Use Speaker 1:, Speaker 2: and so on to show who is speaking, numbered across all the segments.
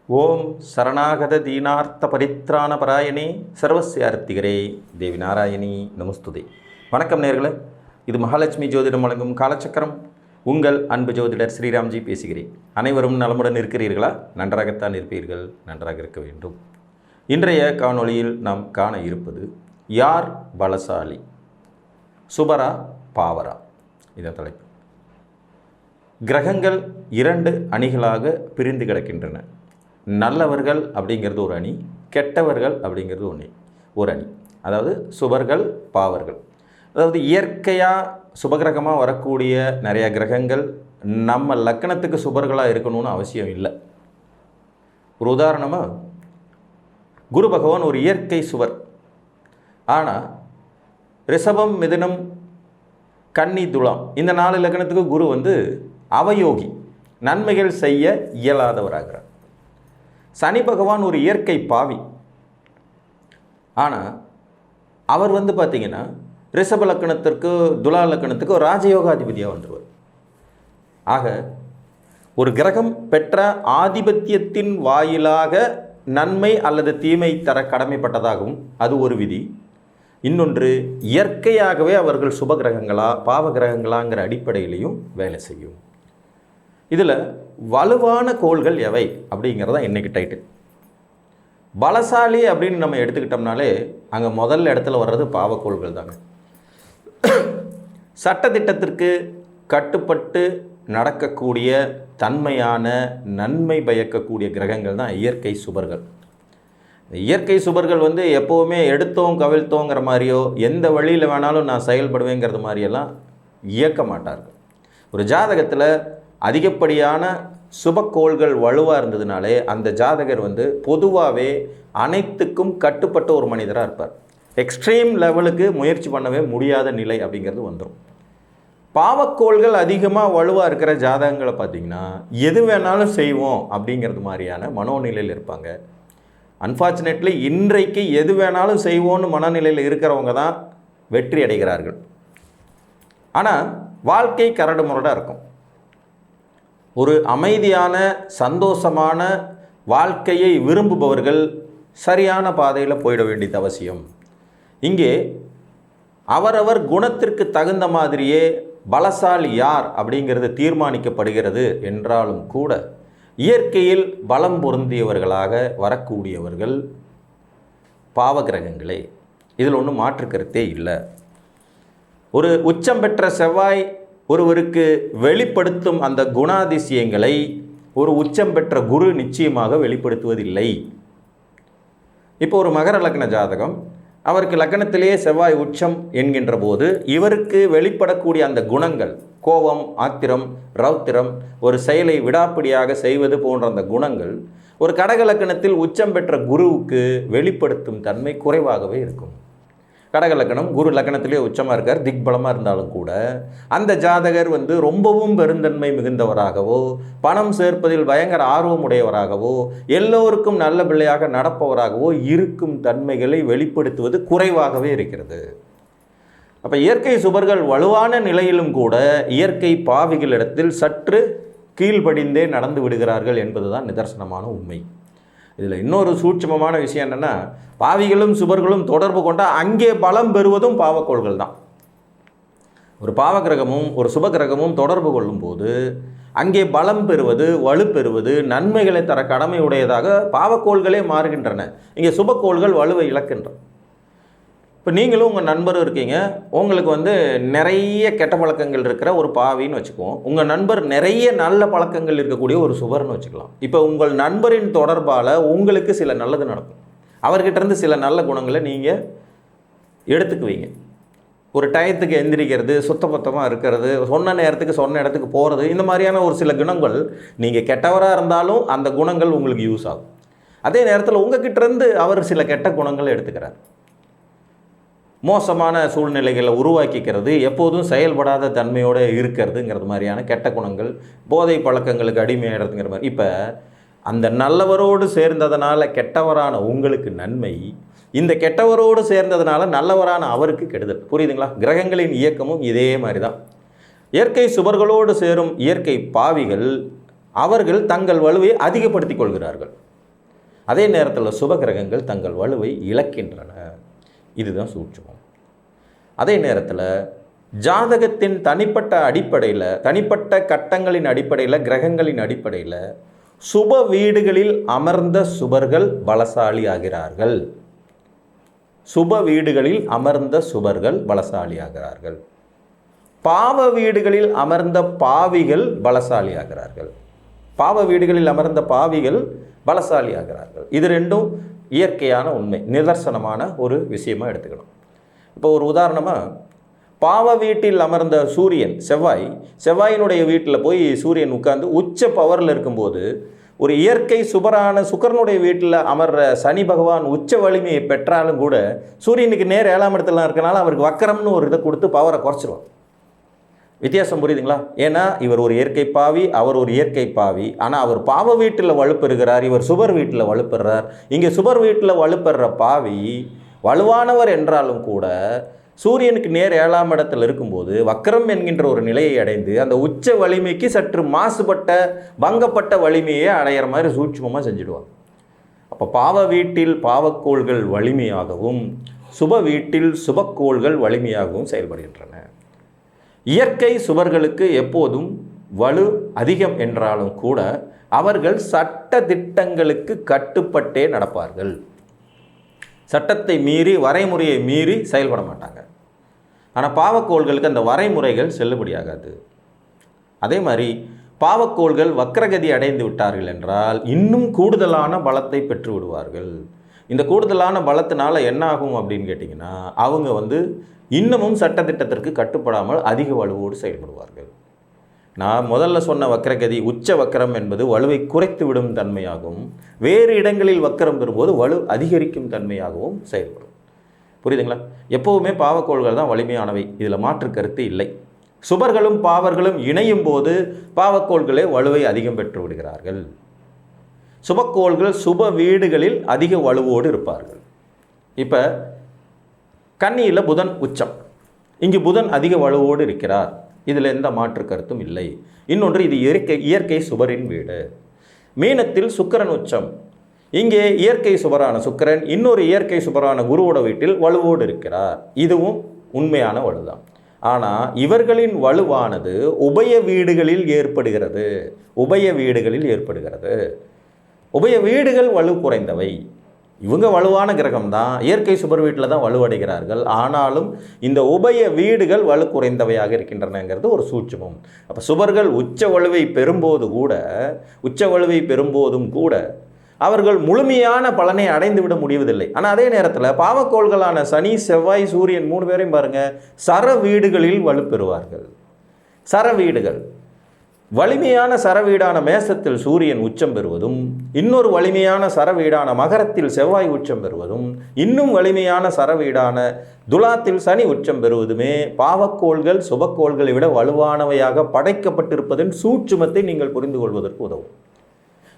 Speaker 1: ஓம் சரணாகத தீனார்த்த பரித்ராண பராயணே சர்வஸ்யார்த்திகரே தேவி நாராயணி நமஸ்துதே. வணக்கம் நேயர்களே, இது மகாலட்சுமி ஜோதிடம் வழங்கும் காலச்சக்கரம். உங்கள் அன்பு ஜோதிடர் ஸ்ரீராம்ஜி பேசுகிறேன். அனைவரும் நலமுடன் இருக்கிறீர்களா? நன்றாகத்தான் இருப்பீர்கள், நன்றாக இருக்க வேண்டும். இன்றைய காணொளியில் நாம் காண இருப்பது யார் பலசாலி, சுபரா பாவரா? இதன் தலைப்பு. கிரகங்கள் இரண்டு அணிகளாக பிரிந்து கிடக்கின்றன. நல்லவர்கள் அப்படிங்கிறது ஒரு அணி, கெட்டவர்கள் அப்படிங்கிறது ஒரு அணி. அதாவது சுபர்கள் பாவர்கள். அதாவது இயற்கையாக சுபகிரகமாக வரக்கூடிய நிறைய கிரகங்கள் நம்ம லக்கணத்துக்கு சுபர்களாக இருக்கணும்னு அவசியம் இல்லை. ஒரு உதாரணமாக, குரு பகவான் ஒரு இயற்கை சுவர். ஆனால் ரிஷபம், மிதுனம், கன்னி, துலாம் இந்த 4 லக்கணத்துக்கு குரு அவயோகி, நன்மைகள் செய்ய இயலாதவராகிறார். சனி பகவான் ஒரு இயற்கை பாவி. ஆனால் அவர் பார்த்திங்கன்னா ரிஷப லக்கணத்திற்கு, துலா லக்கணத்துக்கு ஒரு ராஜயோகாதிபதியாக வந்துடுவார். ஆக ஒரு கிரகம் பெற்ற ஆதிபத்தியத்தின் வாயிலாக நன்மை அல்லது தீமை தர கடமைப்பட்டதாகவும் அது ஒரு விதி. இன்னொன்று, இயற்கையாகவே அவர்கள் சுப கிரகங்களா பாவ கிரகங்களாங்கிற அடிப்படையிலையும் வேலை செய்யும். இதில் வலுவான கோள்கள் எவை அப்படிங்கிறதா இன்றைக்கி டைட்டில். பலசாலி அப்படின்னு நம்ம எடுத்துக்கிட்டோம்னாலே அங்கே முதல் இடத்துல வர்றது பாவக்கோள்கள் தாங்க. சட்டத்திட்டத்திற்கு கட்டுப்பட்டு நடக்கக்கூடிய தன்மையான நன்மை பயக்கக்கூடிய கிரகங்கள் தான் இயற்கை சுபர்கள். இயற்கை சுபர்கள் எப்போவுமே எடுத்தோம் கவிழ்த்தோங்கிற மாதிரியோ எந்த வழியில் வேணாலும் நான் செயல்படுவேங்கிறது மாதிரியெல்லாம் இயக்க மாட்டார்கள். ஒரு ஜாதகத்தில் அதிகப்படியான சுபக்கோள்கள் வலுவாக இருந்ததுனாலே அந்த ஜாதகர் பொதுவாகவே அனைத்துக்கும் கட்டுப்பட்ட ஒரு மனிதராக இருப்பார். எக்ஸ்ட்ரீம் லெவலுக்கு முயற்சி பண்ணவே முடியாத நிலை அப்படிங்கிறது வந்துடும். பாவக்கோள்கள் அதிகமாக வலுவாக இருக்கிற ஜாதகங்களை பார்த்திங்கன்னா எது வேணாலும் செய்வோம் அப்படிங்கிறது மாதிரியான மனோநிலையில் இருப்பாங்க. அன்ஃபார்ச்சுனேட்லி இன்றைக்கு எது வேணாலும் செய்வோன்னு மனநிலையில் இருக்கிறவங்க தான் வெற்றி அடைகிறார்கள். ஆனால் வாழ்க்கை கரடு முரடாக இருக்கும். ஒரு அமைதியான சந்தோஷமான வாழ்க்கையை விரும்புபவர்கள் சரியான பாதையில் போயிட வேண்டியது அவசியம். இங்கே அவரவர் குணத்திற்கு தகுந்த மாதிரியே பலசாலி யார் அப்படிங்கிறது தீர்மானிக்கப்படுகிறது என்றாலும் கூட இயற்கையில் பலம் பொருந்தியவர்களாக வரக்கூடியவர்கள் பாவகிரகங்களே. இதில் ஒன்றும் மாற்று கருத்தே இல்லை. ஒரு உச்சம் பெற்ற செவ்வாய் ஒருவருக்கு வெளிப்படுத்தும் அந்த குணாதிசயங்களை ஒரு உச்சம் பெற்ற குரு நிச்சயமாக வெளிப்படுத்துவதில்லை. இப்போ ஒரு மகர லக்ன ஜாதகம், அவருக்கு லக்னத்திலேயே செவ்வாய் உச்சம் என்கின்ற போது இவருக்கு வெளிப்படக்கூடிய அந்த குணங்கள், கோபம், ஆத்திரம், ரௌத்திரம், ஒரு செயலை விடாப்பிடியாக செய்வது போன்ற அந்த குணங்கள் ஒரு கடக லக்கணத்தில் உச்சம் பெற்ற குருவுக்கு வெளிப்படுத்தும் தன்மை குறைவாகவே இருக்கும். கடக லக்கணம் குரு லக்கணத்திலே உச்சமாக இருக்கார், திக்பலமாக இருந்தாலும் கூட அந்த ஜாதகர் ரொம்பவும் பெருந்தன்மை மிகுந்தவராகவோ, பணம் சேர்ப்பதில் பயங்கர ஆர்வமுடையவராகவோ, எல்லோருக்கும் நல்ல பிள்ளையாக நடப்பவராகவோ இருக்கும் தன்மைகளை வெளிப்படுத்துவது குறைவாகவே இருக்கிறது. அப்போ இயற்கை சுபர்கள் வலுவான நிலையிலும் கூட இயற்கை பாவிகளிடத்தில் சற்று கீழ்படிந்தே நடந்து விடுகிறார்கள் என்பதுதான் நிதர்சனமான உண்மை. இதில் இன்னொரு சூட்சமமான விஷயம் என்னென்னா, பாவிகளும் சுபர்களும் தொடர்பு கொண்டால் அங்கே பலம் பெறுவதும் பாவக்கோள்கள் தான். ஒரு பாவகிரகமும் ஒரு சுபகிரகமும் தொடர்பு கொள்ளும்போது அங்கே பலம் பெறுவது, வலுப்பெறுவது, நன்மைகளை தர கடமையுடையதாக பாவக்கோள்களே மாறுகின்றன. இங்கே சுபக்கோள்கள் வலுவை இழக்கின்றன. இப்போ நீங்களும் உங்கள் நண்பரும் இருக்கீங்க, உங்களுக்கு நிறைய கெட்ட பழக்கங்கள் இருக்கிற ஒரு பாவின்னு வச்சுக்குவோம். உங்கள் நண்பர் நிறைய நல்ல பழக்கங்கள் இருக்கக்கூடிய ஒரு சுபர்னு வச்சுக்கலாம். இப்போ உங்கள் நண்பரின் தொடர்பால் உங்களுக்கு சில நல்லது நடக்கும். அவர்கிட்டருந்து சில நல்ல குணங்களை நீங்கள் எடுத்துக்குவீங்க. ஒரு டயத்துக்கு எந்திரிக்கிறது, சுத்தபத்தமாக இருக்கிறது, சொன்ன நேரத்துக்கு சொன்ன இடத்துக்கு போகிறது, இந்த மாதிரியான ஒரு சில குணங்கள் நீங்கள் கெட்டவராக இருந்தாலும் அந்த குணங்கள் உங்களுக்கு யூஸ் ஆகும். அதே நேரத்தில் உங்ககிட்டருந்து அவர் சில கெட்ட குணங்களை எடுத்துக்கிறார். மோசமான சூழ்நிலைகளை உருவாக்கிக்கிறது, எப்போதும் செயல்படாத தன்மையோடு இருக்கிறதுங்கிறது மாதிரியான கெட்ட குணங்கள், போதை பழக்கங்களுக்கு அடிமையாகிறதுங்கிற மாதிரி. இப்போ அந்த நல்லவரோடு சேர்ந்ததனால கெட்டவரான உங்களுக்கு நன்மை, இந்த கெட்டவரோடு சேர்ந்ததுனால நல்லவரான அவருக்கு கெடுதல். புரியுதுங்களா? கிரகங்களின் இயக்கமும் இதே மாதிரி தான். இயற்கை சுபர்களோடு சேரும் இயற்கை பாவிகள் அவர்கள் தங்கள் வலுவை அதிகப்படுத்திக் கொள்கிறார்கள். அதே நேரத்தில் சுபகிரகங்கள் தங்கள் வலுவை இழக்கின்றன. இதுதான் சூட்சுமம். அதே நேரத்தில் ஜாதகத்தின் தனிப்பட்ட அடிப்படையில், தனிப்பட்ட கட்டங்களின் அடிப்படையில், கிரகங்களின் அடிப்படையில் சுப வீடுகளில் அமர்ந்த சுபர்கள் பலசாலி ஆகிறார்கள். சுப வீடுகளில் அமர்ந்த சுபர்கள் பலசாலி ஆகிறார்கள். பாவ வீடுகளில் அமர்ந்த பாவிகள் பலசாலி ஆகிறார்கள். பாவ வீடுகளில் அமர்ந்த பாவிகள் பலசாலி ஆகிறார்கள். இது ரெண்டும் இயற்கையான உண்மை, நிதர்சனமான ஒரு விஷயமாக எடுத்துக்கணும். இப்போ ஒரு உதாரணமாக, பாவ வீட்டில் அமர்ந்த சூரியன், செவ்வாயினுடைய வீட்டில் போய் சூரியன் உட்கார்ந்து உச்ச பவரில் இருக்கும்போது, ஒரு இயற்கை சுபரான சுக்கரனுடைய வீட்டில் அமர்ற சனி பகவான் உச்ச வலிமையை பெற்றாலும் கூட சூரியனுக்கு நேர் 7ஆம் இடத்துல இருக்கனால அவருக்கு வக்கரம்னு ஒரு இதை கொடுத்து பவரை குறைச்சிருவோம். வித்தியாசம் புரியுதுங்களா? ஏன்னா இவர் ஒரு இயற்கை பாவி, அவர் ஒரு இயற்கை பாவி. ஆனால் அவர் பாவ வீட்டில் வலுப்பெறுகிறார், இவர் சுபர் வீட்டில் வலுப்பெறார். இங்கே சுபர் வீட்டில் வலுப்பெற பாவி வலுவானவர் என்றாலும் கூட சூரியனுக்கு நேர் 7ஆம் இடத்தில் இருக்கும்போது வக்கரம் என்கின்ற ஒரு நிலையை அடைந்து அந்த உச்ச வலிமைக்கு சற்று மாசுபட்ட பங்கப்பட்ட வலிமையை அடையிற மாதிரி சூட்சுமமாக செஞ்சுடுவாங்க. அப்போ பாவ வீட்டில் பாவக்கோள்கள் வலிமையாகவும் சுப வீட்டில் சுபக்கோள்கள் வலிமையாகவும் செயல்படுகின்றன. இயற்கை சுபர்களுக்கு எப்போதும் வலு அதிகம் என்றாலும் கூட அவர்கள் சட்ட திட்டங்களுக்கு கட்டுப்பட்டே நடப்பார்கள். சட்டத்தை மீறி, வரைமுறையை மீறி செயல்பட மாட்டாங்க. ஆனால் பாவக்கோள்களுக்கு அந்த வரைமுறைகள் செல்லுபடியாகாது. அதே மாதிரி பாவக்கோள்கள் வக்ரகதி அடைந்து விட்டார்கள் என்றால் இன்னும் கூடுதலான பலத்தை பெற்று விடுவார்கள். இந்த கூடுதலான பலத்தினால என்ன ஆகும் அப்படின்னு கேட்டிங்கன்னா, அவங்க இன்னமும் சட்டத்திட்டத்திற்கு கட்டுப்படாமல் அதிக வலுவோடு செயல்படுவார்கள். நான் முதல்ல சொன்ன வக்ரகதி, உச்ச வக்கரம் என்பது வலுவை குறைத்து விடும் தன்மையாகவும், வேறு இடங்களில் வக்கரம் பெறும்போது வலு அதிகரிக்கும் தன்மையாகவும் செயல்படும். புரியுதுங்களா? எப்போவுமே பாவக்கோள்கள் தான் வலிமையானவை, இதில் மாற்று கருத்து இல்லை. சுபர்களும் பாவர்களும் இணையும் போது பாவக்கோள்களே வலுவை அதிகம் பெற்று விடுகிறார்கள். சுபக்கோள்கள் சுப வீடுகளில் அதிக வலுவோடு இருப்பார்கள். இப்போ கன்னியில் புதன் உச்சம், இங்கு புதன் அதிக வலுவோடு இருக்கிறார், இதில் எந்த மாற்று கருத்தும் இல்லை. இன்னொன்று, இது இயற்கை சுபரின் வீடு. மீனத்தில் சுக்கிரன் உச்சம், இங்கே இயற்கை சுபரான சுக்கிரன் இன்னொரு இயற்கை சுபரான குருவோட வீட்டில் வலுவோடு இருக்கிறார். இதுவும் உண்மையான வலுதான். ஆனால் இவர்களின் வலுவானது உபய வீடுகளில் ஏற்படுகிறது. உபய வீடுகள் வலு குறைந்தவை. இவங்க வலுவான கிரகம் தான், இயற்கை சுபர் வீட்டில் தான் வலுவடைகிறார்கள். ஆனாலும் இந்த உபய வீடுகள் வலு குறைந்தவையாக இருக்கின்றனங்கிறது ஒரு சூட்சுமம். அப்போ சுபர்கள் உச்ச வலுவை பெறும்போதும் கூட அவர்கள் முழுமையான பலனை அடைந்து விட முடிவதில்லை. ஆனால் அதே நேரத்தில் பாவக்கோள்களான சனி, செவ்வாய், சூரியன் 3 பேரையும் பாருங்கள், சர வீடுகளில் வலுப்பெறுவார்கள். சர வீடுகள், வலிமையான சரவீடான மேசத்தில் சூரியன் உச்சம் பெறுவதும், இன்னொரு வலிமையான சரவீடான மகரத்தில் செவ்வாய் உச்சம் பெறுவதும், இன்னும் வலிமையான சரவீடான துலாத்தில் சனி உச்சம் பெறுவதுமே பாவக்கோள்கள் சுபக்கோள்களை விட வலுவானவையாக படைக்கப்பட்டிருப்பதன் சூட்சுமத்தை நீங்கள் புரிந்து கொள்வதற்கு உதவும்.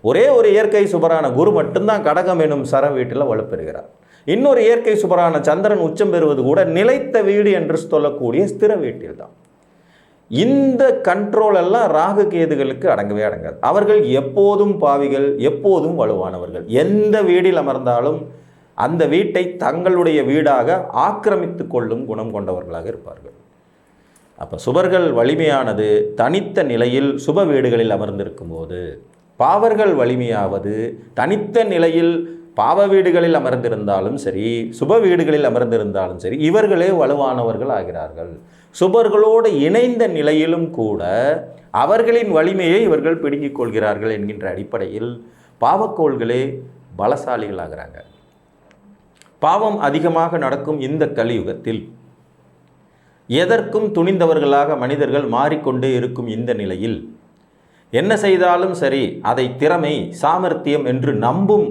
Speaker 1: ஒரே ஒரு இயற்கை சுபரான குரு மட்டும்தான் கடகம் எனும் சர வீட்டில் வலுப்பெறுகிறார். இன்னொரு இயற்கை சுபரான சந்திரன் உச்சம் பெறுவது கூட நிலைத்த வீடு என்று சொல்லக்கூடிய ஸ்திர வீட்டில் தான். இந்த கண்ட்ரோல் எல்லாம் ராகு கேதுகளுக்கு அடங்கவே அடங்காது. அவர்கள் எப்போதும் பாவிகள், எப்போதும் வலுவானவர்கள். எந்த வீடில் அமர்ந்தாலும் அந்த வீட்டை தங்களுடைய வீடாக ஆக்கிரமித்து கொள்ளும் குணம் கொண்டவர்களாக இருப்பார்கள். அப்போ சுபர்கள் வலிமையானது தனித்த நிலையில் சுப வீடுகளில் அமர்ந்திருக்கும் போது, பாவர்கள் வலிமையாவது தனித்த நிலையில் பாவ வீடுகளில் அமர்ந்திருந்தாலும் சரி, சுப வீடுகளில் அமர்ந்திருந்தாலும் சரி, இவர்களே வலுவானவர்கள் ஆகிறார்கள். சுபர்களோடு இணைந்த நிலையிலும் கூட அவர்களின் வலிமையை இவர்கள் பிடுங்கிக் கொள்கிறார்கள் என்கின்ற அடிப்படையில் பாவக்கோள்களே பலசாலிகளாகிறாங்க. பாவம் அதிகமாக நடக்கும் இந்த கலியுகத்தில் எதற்கும் துணிந்தவர்களாக மனிதர்கள் மாறிக்கொண்டே இருக்கும் இந்த நிலையில் என்ன செய்தாலும் சரி அதை திறமை, சாமர்த்தியம் என்று நம்பும்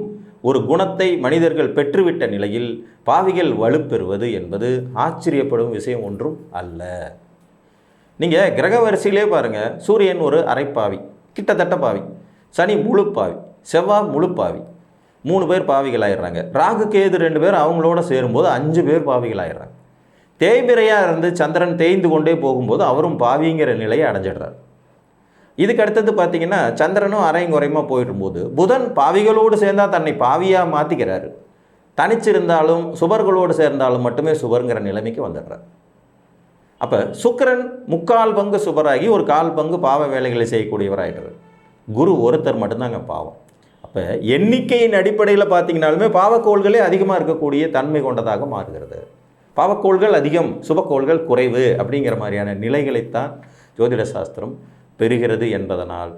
Speaker 1: ஒரு குணத்தை மனிதர்கள் பெற்றுவிட்ட நிலையில் பாவிகள் வலுப்பெறுவது என்பது ஆச்சரியப்படும் விஷயம் ஒன்றும் அல்ல. நீங்கள் கிரக வரிசையிலே பாருங்கள், சூரியன் ஒரு அரைப்பாவி, கிட்டத்தட்ட பாவி. சனி முழு பாவி, செவ்வாய் முழு பாவி. 3 பேர் பாவிகளாயிடுறாங்க. ராகு கேது 2 பேர் அவங்களோட சேரும்போது 5 பேர் பாவிகளாயிடுறாங்க. தேய்பிரையாக இருந்து சந்திரன் தேய்ந்து கொண்டே போகும்போது அவரும் பாவிங்கிற நிலையை அடைஞ்சிடுறார். இதுக்கு அடுத்தது பார்த்தீங்கன்னா சந்திரனும் அரையும் குறையுமா போயிடும்போது புதன் பாவிகளோடு சேர்ந்தால் தன்னை பாவியாக மாற்றிக்கிறாரு. தனிச்சிருந்தாலும் சுபர்களோடு சேர்ந்தாலும் மட்டுமே சுபருங்கிற நிலைமைக்கு வந்துடுறார். அப்போ சுக்கிரன் 3/4 பங்கு சுபராகி 1/4 பங்கு பாவ வேலைகளை செய்யக்கூடியவராகிடுறார். குரு ஒருத்தர் மட்டும்தாங்க பாவம். அப்போ எண்ணிக்கையின் அடிப்படையில் பார்த்தீங்கன்னாலுமே பாவக்கோள்களே அதிகமாக இருக்கக்கூடிய தன்மை கொண்டதாக மாறுகிறது. பாவக்கோள்கள் அதிகம், சுபக்கோள்கள் குறைவு அப்படிங்கிற மாதிரியான நிலைகளைத்தான் ஜோதிட சாஸ்திரம் பெறுகிறது என்பதனால்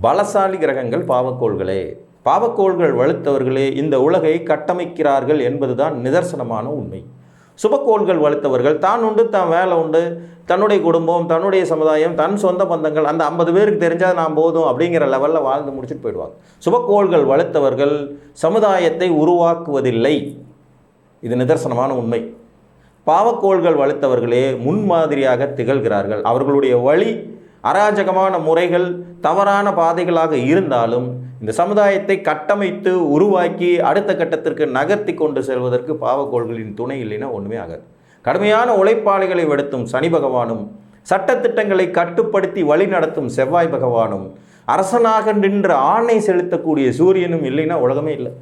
Speaker 1: பலசாலி கிரகங்கள் பாவக்கோள்களே, பாவக்கோள்கள் வலுத்தவர்களே இந்த உலகை கட்டமைக்கிறார்கள் என்பதுதான் நிதர்சனமான உண்மை. சுபக்கோள்கள் வலுத்தவர்கள் தான் உண்டு, தான் வேலை உண்டு, தன்னுடைய குடும்பம், தன்னுடைய சமுதாயம், தன் சொந்த பந்தங்கள், அந்த 50 பேருக்கு தெரிஞ்சால் நான் போதும் அப்படிங்கிற லெவலில் வாழ்ந்து முடிச்சுட்டு போயிடுவாங்க. சுபக்கோள்கள் வலுத்தவர்கள் சமுதாயத்தை உருவாக்குவதில்லை. இது நிதர்சனமான உண்மை. பாவக்கோள்கள் வலுத்தவர்களே முன்மாதிரியாக திகழ்கிறார்கள். அவர்களுடைய வழி அராஜகமான முறைகள், தவறான பாதைகளாக இருந்தாலும் இந்த சமுதாயத்தை கட்டமைத்து உருவாக்கி அடுத்த கட்டத்திற்கு நகர்த்தி கொண்டு செல்வதற்கு பாவக்கோள்களின் துணை இல்லைன்னா ஒன்றுமே ஆகாது. கடுமையான உழைப்பாளிகளை வெடுத்தும் சனி பகவானும், சட்டத்திட்டங்களை கட்டுப்படுத்தி வழி நடத்தும் செவ்வாய் பகவானும், அரசனாக நின்று ஆணை செலுத்தக்கூடிய சூரியனும் இல்லைன்னா உலகமே இல்லை.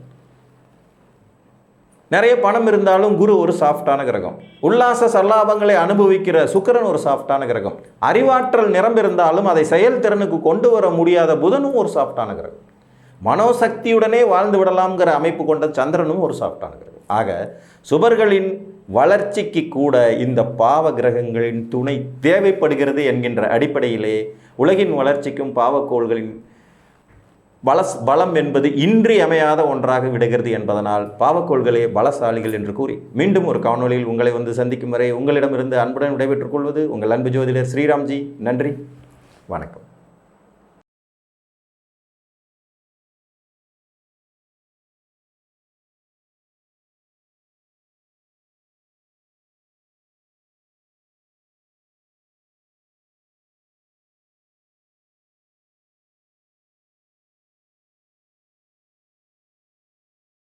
Speaker 1: நிறைய பணம் இருந்தாலும் குரு ஒரு சாஃப்டான கிரகம். உல்லாச சல்லாபங்களை அனுபவிக்கிற சுக்கிரன் ஒரு சாஃப்டான கிரகம். அறிவாற்றல் நிரம்பிருந்தாலும் அதை செயல்திறனுக்கு கொண்டு வர முடியாத புதனும் ஒரு சாஃப்டான கிரகம். மனோசக்தியுடனே வாழ்ந்து விடலாம்ங்கிற அமைப்பு கொண்ட சந்திரனும் ஒரு சாஃப்டான கிரகம். ஆக சுபர்களின் வளர்ச்சிக்கு கூட இந்த பாவ கிரகங்களின் துணை தேவைப்படுகிறது என்கின்ற அடிப்படையிலே உலகின் வளர்ச்சிக்கும் பாவக்கோள்களின் பலம் என்பது இன்றியமையாத ஒன்றாக விடுகிறது என்பதனால் பாவக்கோள்களே பலசாலிகள் என்று கூறி மீண்டும் ஒரு காணொளியில் உங்களை வந்து சந்திக்கும் வரை உங்களிடமிருந்து அன்புடன் விடைபெற்றுக் கொள்வது உங்கள் அன்பு ஜோதிடர் ஸ்ரீராம்ஜி. நன்றி, வணக்கம்.